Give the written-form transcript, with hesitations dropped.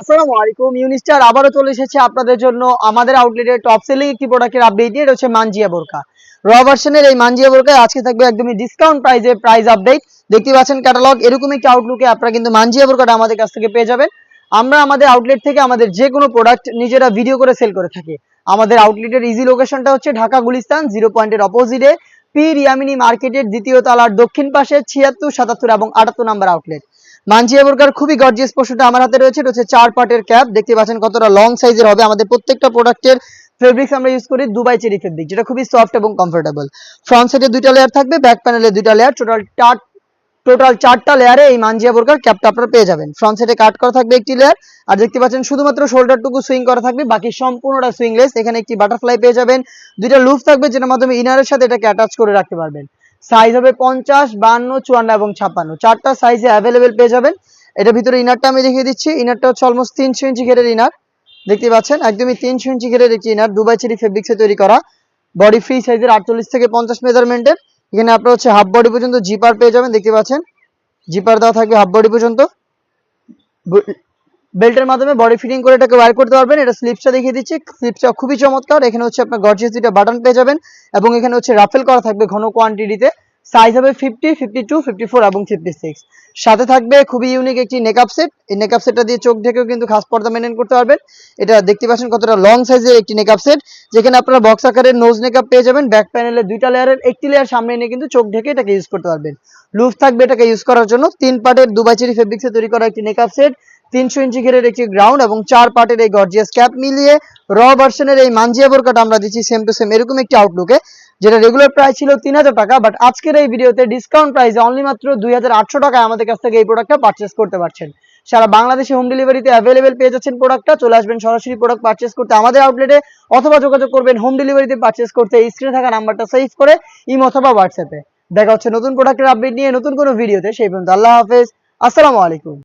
আসসালামু আলাইকুম। ইউনিস্টার আবারও চলে এসেছে আপনাদের জন্য আমাদের আউটলেটের টপ সেলিং একটি প্রোডাক্টের আপডেট নিয়ে। এটা হচ্ছে মানজিয়া বোরকা র ভার্সনের। এই মানজিয়া বোরকায় আজকে থাকবে একদমই ডিসকাউন্ট প্রাইসে প্রাইস আপডেট। দেখতে পাচ্ছেন ক্যাটালগ, এরকম একটি আউটলুকে আপনারা কিন্তু মানজিয়া বোরকাটা আমাদের কাছ থেকে পেয়ে যাবেন। আমরা আমাদের আউটলেট থেকে আমাদের যে কোনো প্রোডাক্ট নিজেরা ভিডিও করে সেল করে থাকি। আমাদের আউটলেটের ইজি লোকেশনটা হচ্ছে ঢাকা গুলিস্তান 0 পয়েন্টের অপোজিটে পি রিয়ামিনি মার্কেটের দ্বিতীয় তলার দক্ষিণ পাশে 76, 77 এবং 78 নাম্বার আউটলেট। মানজিয়া বোরকার খুবই গর্জিয়াস পোশাকটা আমার হাতে রয়েছে। এটা হচ্ছে 4 পার্টের ক্যাপ। দেখতে পাচ্ছেন কতটা লং সাইজের হবে। আমাদের প্রত্যেকটা প্রোডাক্টের ফেব্রিক্স আমরা ইউজ করি দুবাই চেরি ফেব্রিক, যেটা খুবই সফট এবং কমফোর্টেবল। ফ্রন্ট সাইডে 2টা লেয়ার থাকবে, ব্যাক প্যানেলে 2টা লেয়ার, টোটাল 4টা লেয়ারে এই মানজিয়া বোরকার ক্যাপটা আপনারা পেয়ে যাবেন। ফ্রন্ট সাইডে কাট করা থাকবে একটি লেয়ার, আর দেখতে পাচ্ছেন শুধুমাত্র শোল্ডারটুকু সুইং করা থাকবে, বাকি সম্পূর্ণটা সুইংলেস। এখানে একটি বাটারফ্লাই পেয়ে যাবেন, 2টা লুপ থাকবে যেটার মাধ্যমে ইনারের সাথে এটাকে অ্যাটাচ করে রাখতে পারবেন। সাইজ হবে 50, 52, 54 এবং 56, 4টা সাইজে অ্যাভেলেবেল পেয়ে যাবেন। এটার ভিতরে ইনারটা আমি দেখিয়ে দিচ্ছি। ইনারটা হচ্ছে অলমোস্ট 300 ইঞ্চি ঘেরের ইনার। দেখতে পাচ্ছেন একদমই 300 ইঞ্চি ঘেরের একটি ইনার, দুবাই চেরি ফেব্রিক্সে তৈরি করা। বডি ফ্রি সাইজের 48 থেকে 50 মেজারমেন্টের। এখানে আপনারা হচ্ছে হাফ বডি পর্যন্ত জিপার পেয়ে যাবেন। দেখতে পাচ্ছেন জিপার দেওয়া থাকবে হাফ বডি পর্যন্ত। বেল্টের মাধ্যমে বডি ফিটিং করে এটাকে ওয়্যার করতে পারবেন। এটা স্লিপসটা দেখিয়ে দিচ্ছি, স্লিপসটা খুবই চমৎকার। এখানে হচ্ছে আপনার গর্জিয়াস 2টা বাটন পেয়ে যাবেন এবং এখানে হচ্ছে রাফেল করা থাকবে ঘন কোয়ান্টিটিতে। সাইজ হবে 50, 52, 54 এবং 56। সাথে থাকবে খুবই ইউনিক একটি নেকআপ সেট। এই নেকআপ সেটটা দিয়ে চোখ ঢেকেও কিন্তু খাস পর্দা মেনটেন করতে পারবেন। এটা দেখতে পাচ্ছেন কতটা লং সাইজের একটি নেকআপ সেট, যেখানে আপনারা বক্স আকারের নোজ নেকআপ পেয়ে যাবেন। ব্যাক প্যানেলে 2টা লেয়ারের একটি লেয়ার সামনে এনে কিন্তু চোখ ঢেকে এটাকে ইউজ করতে পারবেন। লুপ থাকবে এটাকে ইউজ করার জন্য। 3 পার্টের দুবাই চেরি ফেব্রিক্সে তৈরি করা একটি নেকআপ সেট, 300 ইঞ্চি ঘেরের একটি গ্রাউন্ড এবং 4 পার্টের এই গর্জিয়াস ক্যাপ মিলিয়ে র ভার্সনের এই মানজিয়া বোরকাটা আমরা দিচ্ছি সেম টু সেম এরকম একটি আউটলুকে, যেটা রেগুলার প্রাইস ছিল 3000 টাকা, বাট আজকের এই ভিডিওতে ডিসকাউন্ট প্রাইসে অনলি মাত্র 2800 টাকায় আমাদের কাছ থেকে এই প্রোডাক্টটা পারচেস করতে পারছেন। সারা বাংলাদেশে হোম ডেলিভারিতে অ্যাভেলেবেল পেয়ে যাচ্ছেন প্রোডাক্টটা। চলে আসবেন সরাসরি প্রোডাক্ট পারচেস করতে আমাদের আউটলেটে, অথবা যোগাযোগ করবেন হোম ডেলিভারিতে পারচেস করতে স্ক্রিনে থাকা নাম্বারটা সেভ করে ইমো অথবা হোয়াটসঅ্যাপে। দেখা হচ্ছে নতুন প্রোডাক্টের আপডেট নিয়ে নতুন কোনো ভিডিওতে। সেই পর্যন্ত আল্লাহ হাফেজ, আসসালামু আলাইকুম।